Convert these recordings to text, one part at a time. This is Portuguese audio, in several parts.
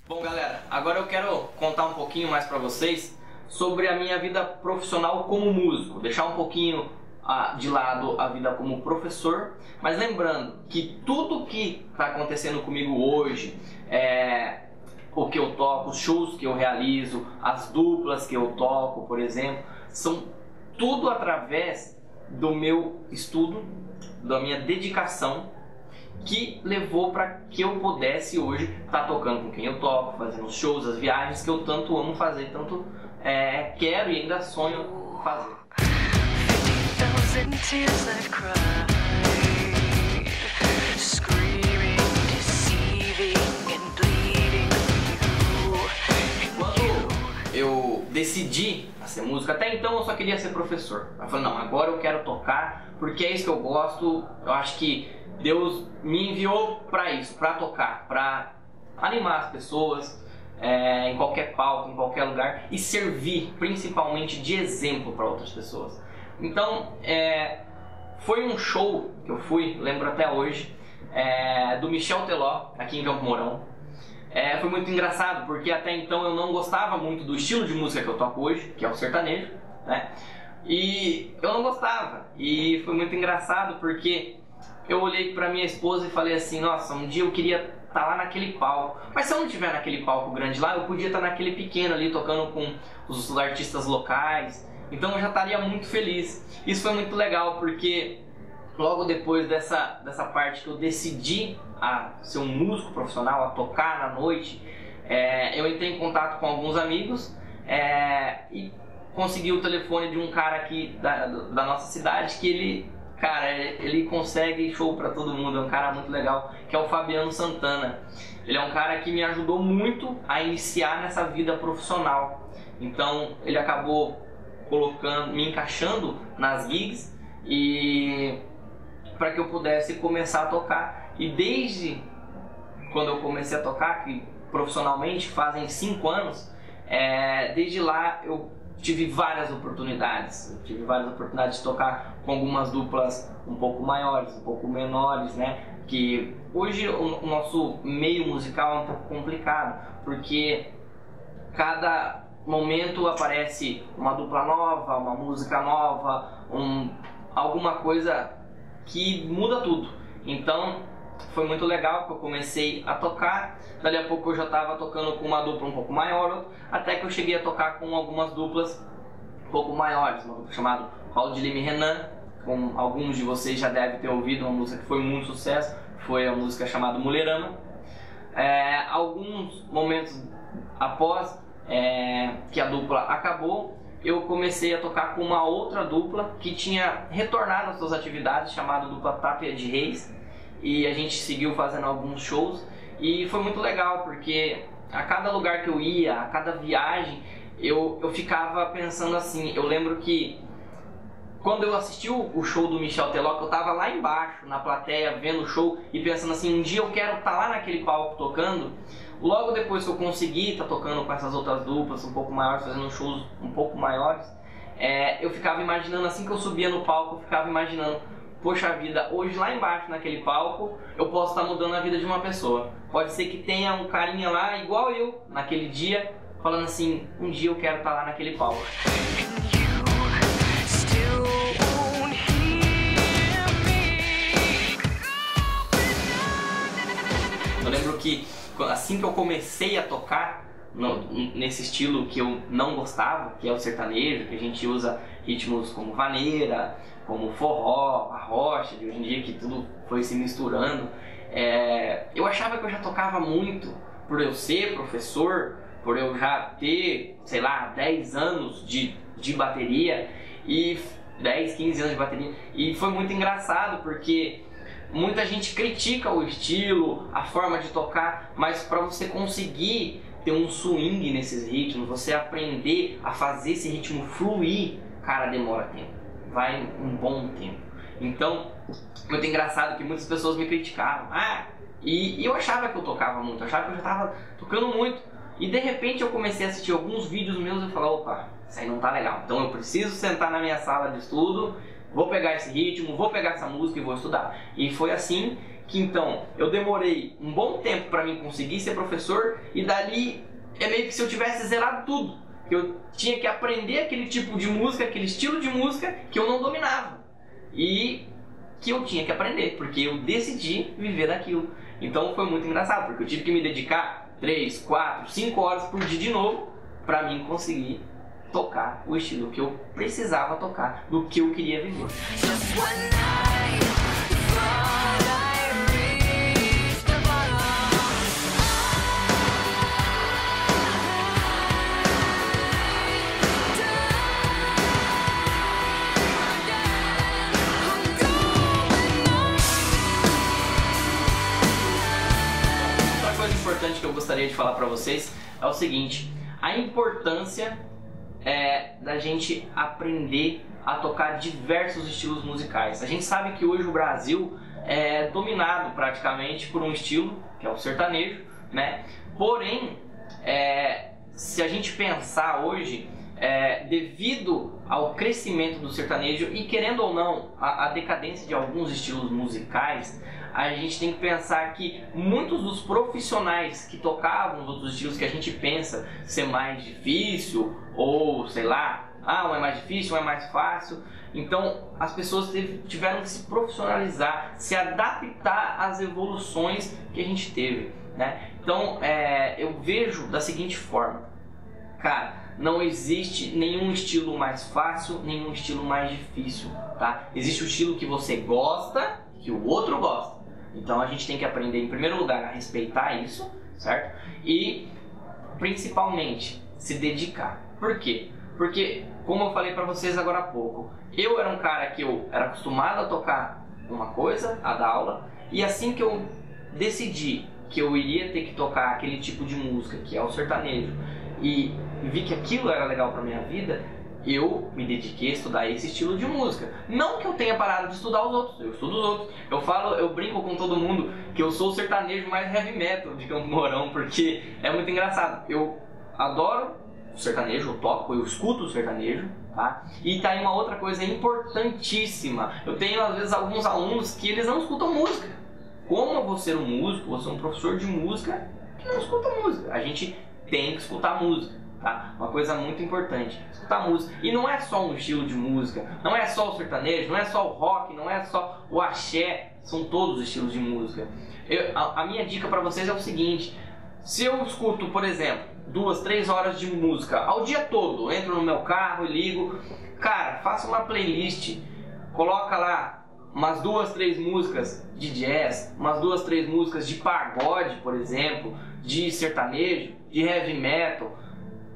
Bom, galera, agora eu quero contar um pouquinho mais pra vocês sobre a minha vida profissional como músico, deixar um pouquinho de lado a vida como professor, mas lembrando que tudo que está acontecendo comigo hoje, o que eu toco, os shows que eu realizo, as duplas que eu toco, por exemplo, são tudo através do meu estudo, da minha dedicação, que levou para que eu pudesse hoje estar tocando com quem eu toco, fazendo os shows, as viagens que eu tanto amo fazer, tanto quero e ainda sonho fazer. Quando eu decidi ser músico, até então eu só queria ser professor. Eu falei, não, agora eu quero tocar, porque é isso que eu gosto. Eu acho que Deus me enviou para isso, para tocar, para animar as pessoas em qualquer palco, em qualquer lugar, e servir principalmente de exemplo para outras pessoas. Então, foi um show que eu fui, lembro até hoje, do Michel Teló, aqui em Campo Mourão. Foi muito engraçado, porque até então eu não gostava muito do estilo de música que eu toco hoje, que é o sertanejo, né? E eu não gostava, e foi muito engraçado porque eu olhei pra minha esposa e falei assim, nossa, um dia eu queria estar lá naquele palco, mas se eu não estiver naquele palco grande lá, eu podia estar naquele pequeno ali, tocando com os artistas locais, então eu já estaria muito feliz. Isso foi muito legal, porque logo depois dessa parte que eu decidi a ser um músico profissional, a tocar na noite, eu entrei em contato com alguns amigos e consegui o telefone de um cara aqui da nossa cidade, que ele consegue show pra todo mundo, é um cara muito legal, que é o Fabiano Santana. Ele é um cara que me ajudou muito a iniciar nessa vida profissional. Então ele acabou me encaixando nas gigs e para que eu pudesse começar a tocar. E desde quando eu comecei a tocar, que profissionalmente fazem 5 anos, desde lá eu tive várias oportunidades. Eu tive várias oportunidades de tocar com algumas duplas um pouco maiores, um pouco menores, né? Que hoje o nosso meio musical é um pouco complicado, porque cada momento aparece uma dupla nova, uma música nova, alguma coisa que muda tudo. Então foi muito legal que eu comecei a tocar, dali a pouco eu já estava tocando com uma dupla um pouco maior, até que eu cheguei a tocar com algumas duplas um pouco maiores, uma dupla chamada Paulo de Lima e Renan, com alguns de vocês já devem ter ouvido, uma música que foi muito sucesso, foi a música chamada Mulherama. Alguns momentos após que a dupla acabou, eu comecei a tocar com uma outra dupla que tinha retornado às suas atividades, chamada dupla Tapia de Reis, e a gente seguiu fazendo alguns shows e foi muito legal, porque a cada lugar que eu ia, a cada viagem, eu ficava pensando assim. Eu lembro que quando eu assisti o show do Michel Teló, que eu tava lá embaixo na plateia vendo o show e pensando assim, um dia eu quero estar lá naquele palco tocando. Logo depois que eu consegui estar tocando com essas outras duplas um pouco maiores, fazendo shows um pouco maiores, eu ficava imaginando, assim que eu subia no palco, eu ficava imaginando, poxa vida, hoje lá embaixo naquele palco eu posso estar mudando a vida de uma pessoa. Pode ser que tenha um carinha lá igual eu naquele dia, falando assim, um dia eu quero estar lá naquele palco. Eu lembro que assim que eu comecei a tocar nesse estilo que eu não gostava, que é o sertanejo, que a gente usa ritmos como vaneira, como forró, arrocha, de hoje em dia que tudo foi se misturando, eu achava que eu já tocava muito, por eu ser professor, por eu já ter, sei lá, 10 anos de bateria, e 10, 15 anos de bateria, e foi muito engraçado porque muita gente critica o estilo, a forma de tocar, mas para você conseguir ter um swing nesses ritmos, você aprender a fazer esse ritmo fluir, cara, demora tempo, vai um bom tempo. Então, muito engraçado que muitas pessoas me criticavam, e eu achava que eu tocava muito, eu achava que eu já estava tocando muito, E de repente eu comecei a assistir alguns vídeos meus e falar, opa, isso aí não tá legal. Então eu preciso sentar na minha sala de estudo, vou pegar esse ritmo, vou pegar essa música e vou estudar. E foi assim que então eu demorei um bom tempo para mim conseguir ser professor, e dali é meio que se eu tivesse zerado tudo. Eu tinha que aprender aquele tipo de música, aquele estilo de música que eu não dominava. E que eu tinha que aprender, porque eu decidi viver daquilo. Então foi muito engraçado, porque eu tive que me dedicar 3, 4, 5 horas por dia de novo para mim conseguir tocar o estilo que eu precisava tocar, do que eu queria viver. Importante que eu gostaria de falar para vocês é o seguinte: a importância da gente aprender a tocar diversos estilos musicais. A gente sabe que hoje o Brasil é dominado praticamente por um estilo, que é o sertanejo, né? Porém, se a gente pensar hoje, devido ao crescimento do sertanejo e, querendo ou não, a decadência de alguns estilos musicais, a gente tem que pensar que muitos dos profissionais que tocavam os outros estilos que a gente pensa ser mais difícil, ou sei lá, um é mais difícil, um é mais fácil. Então as pessoas tiveram que se profissionalizar, se adaptar às evoluções que a gente teve, né? Então eu vejo da seguinte forma: cara, não existe nenhum estilo mais fácil, nenhum estilo mais difícil, tá? Existe o estilo que você gosta, que o outro gosta. Então a gente tem que aprender, em primeiro lugar, a respeitar isso, certo? E principalmente se dedicar. Por quê? Porque, como eu falei pra vocês agora há pouco, eu era um cara que eu era acostumado a tocar uma coisa, a dar aula, e assim que eu decidi que eu iria ter que tocar aquele tipo de música, que é o sertanejo, e vi que aquilo era legal pra minha vida, eu me dediquei a estudar esse estilo de música. Não que eu tenha parado de estudar os outros, eu estudo os outros. Eu brinco com todo mundo que eu sou o sertanejo mais heavy metal de Campo Mourão, porque é muito engraçado. Eu adoro o sertanejo, eu toco, eu escuto o sertanejo, tá? E tá aí uma outra coisa importantíssima. Eu tenho às vezes alguns alunos que eles não escutam música. Como eu vou ser um músico, vou ser um professor de música que não escuta música? A gente tem que escutar música. Tá? Uma coisa muito importante, escutar música. E não é só um estilo de música, não é só o sertanejo, não é só o rock, não é só o axé, são todos os estilos de música. A minha dica para vocês é o seguinte: se eu escuto, por exemplo, 2, 3 horas de música ao dia todo, entro no meu carro e ligo, cara, faça uma playlist, coloca lá umas 2, 3 músicas de jazz, umas 2, 3 músicas de pagode, por exemplo, de sertanejo, de heavy metal,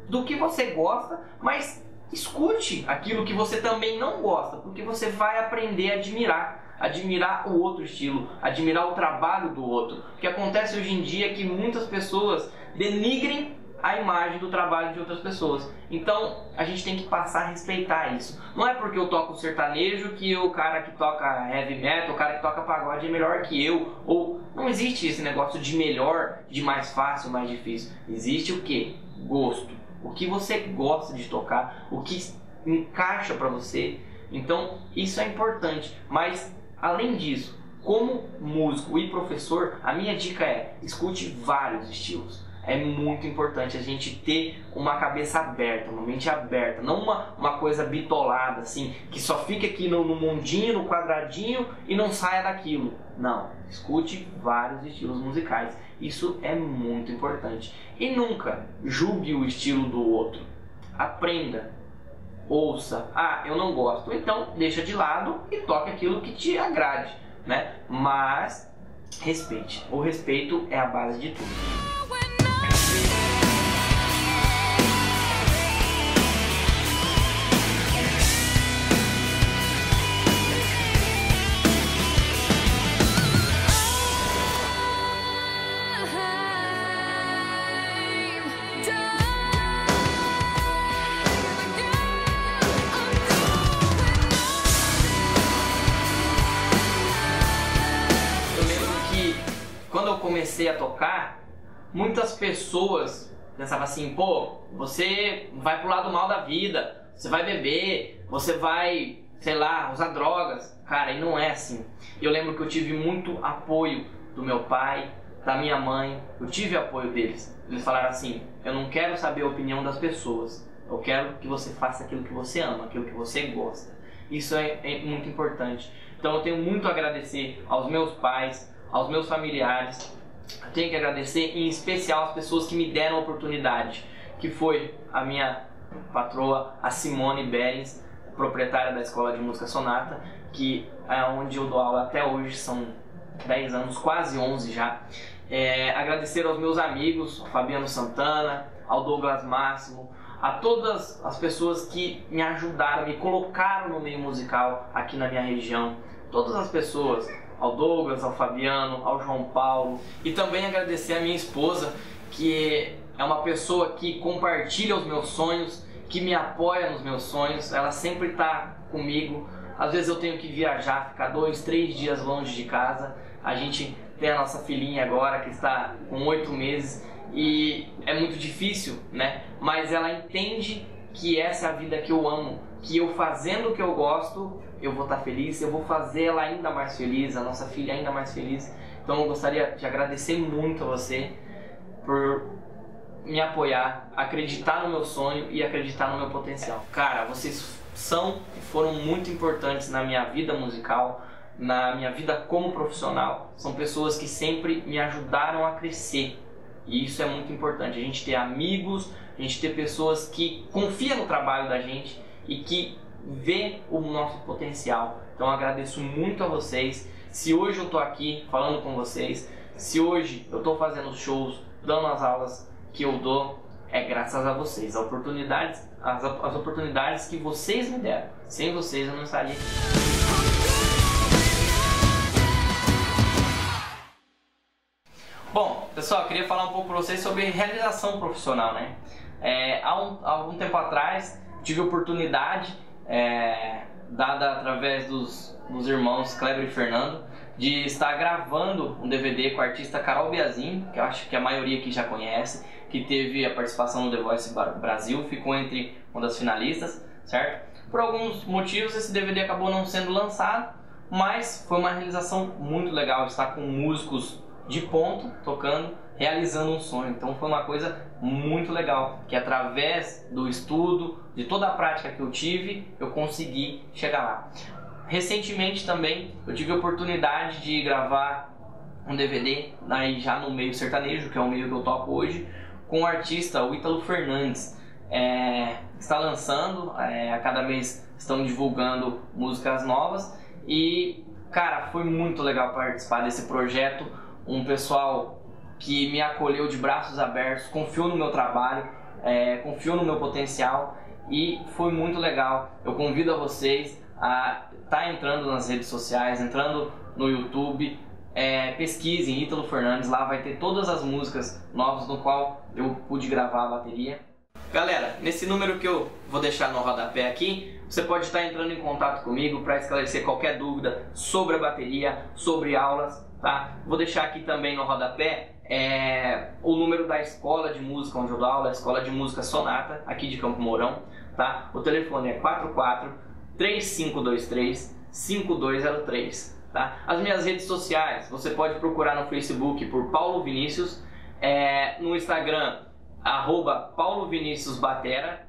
do que você gosta, mas escute aquilo que você também não gosta, porque você vai aprender a admirar o outro estilo, admirar o trabalho do outro. O que acontece hoje em dia é que muitas pessoas denigrem a imagem do trabalho de outras pessoas. Então a gente tem que passar a respeitar isso. Não é porque eu toco sertanejo que o cara que toca heavy metal, o cara que toca pagode é melhor que eu, ou não existe esse negócio de melhor, de mais fácil, mais difícil. Existe o quê? Gosto. O que você gosta de tocar, o que encaixa para você. Então isso é importante. Mas além disso, como músico e professor, a minha dica é: escute vários estilos. É muito importante a gente ter uma cabeça aberta, uma mente aberta, não uma coisa bitolada assim, que só fica aqui no mundinho, no quadradinho e não saia daquilo. Não, escute vários estilos musicais. Isso é muito importante. E nunca julgue o estilo do outro. Aprenda, ouça. Eu não gosto, então deixa de lado e toque aquilo que te agrade, né? Mas respeite. O respeito é a base de tudo. Quando eu comecei a tocar, muitas pessoas pensava assim, pô, você vai pro lado mal da vida, você vai beber, você vai, sei lá, usar drogas. Cara, e não é assim. Eu lembro que eu tive muito apoio do meu pai, da minha mãe, eu tive apoio deles. Eles falaram assim, eu não quero saber a opinião das pessoas, eu quero que você faça aquilo que você ama, aquilo que você gosta. Isso é muito importante. Então eu tenho muito a agradecer aos meus pais, aos meus familiares. Eu tenho que agradecer em especial as pessoas que me deram a oportunidade, que foi a minha patroa, a Simone Berens, proprietária da Escola de Música Sonata, que é onde eu dou aula até hoje, são 10 anos, quase 11 já. Agradecer aos meus amigos, ao Fabiano Santana, ao Douglas Máximo, a todas as pessoas que me ajudaram, me colocaram no meio musical aqui na minha região. Todas as pessoas, ao Douglas, ao Fabiano, ao João Paulo. E também agradecer a minha esposa, que é uma pessoa que compartilha os meus sonhos, que me apoia nos meus sonhos. Ela sempre está comigo. Às vezes eu tenho que viajar, ficar 2, 3 dias longe de casa. A gente tem a nossa filhinha agora, que está com 8 meses. E é muito difícil, né? Mas ela entende que essa é a vida que eu amo, que eu fazendo o que eu gosto, eu vou estar feliz, eu vou fazer ela ainda mais feliz, a nossa filha ainda mais feliz. Então eu gostaria de agradecer muito a você por me apoiar, acreditar no meu sonho e acreditar no meu potencial. Cara, vocês são e foram muito importantes na minha vida musical, na minha vida como profissional. São pessoas que sempre me ajudaram a crescer. E isso é muito importante, a gente ter amigos, a gente ter pessoas que confiam no trabalho da gente e que vê o nosso potencial. Então eu agradeço muito a vocês. Se hoje eu estou aqui falando com vocês, se hoje eu estou fazendo shows, dando as aulas que eu dou, é graças a vocês, as oportunidades que vocês me deram. Sem vocês eu não estaria aqui. Bom, pessoal, eu queria falar um pouco para vocês sobre realização profissional, né? Há algum tempo atrás tive a oportunidade, dada através dos irmãos Kleber e Fernando, de estar gravando um DVD com a artista Carol Biazin, que eu acho que a maioria aqui já conhece, que teve a participação no The Voice Brasil, ficou entre uma das finalistas, certo? Por alguns motivos esse DVD acabou não sendo lançado, mas foi uma realização muito legal estar com músicos de ponto, tocando, realizando um sonho. Então foi uma coisa muito legal, que através do estudo, de toda a prática que eu tive, eu consegui chegar lá. Recentemente também eu tive a oportunidade de gravar um DVD, aí já no meio sertanejo, que é o meio que eu toco hoje, com o artista, o Ítalo Fernandes. Está lançando, a cada mês estão divulgando músicas novas e, cara, foi muito legal participar desse projeto. Um pessoal que me acolheu de braços abertos, confiou no meu trabalho, confiou no meu potencial e foi muito legal. Eu convido a vocês a estar entrando nas redes sociais, entrando no YouTube, pesquisem Ítalo Fernandes, lá vai ter todas as músicas novas no qual eu pude gravar a bateria. Galera, nesse número que eu vou deixar no rodapé aqui, você pode estar entrando em contato comigo para esclarecer qualquer dúvida sobre a bateria, sobre aulas, tá? Vou deixar aqui também no rodapé o número da escola de música onde eu dou aula, a Escola de Música Sonata, aqui de Campo Mourão, tá? O telefone é 44-3523-5203, tá? As minhas redes sociais, você pode procurar no Facebook por Paulo Vinícius, no Instagram, @PauloViniciusBatera.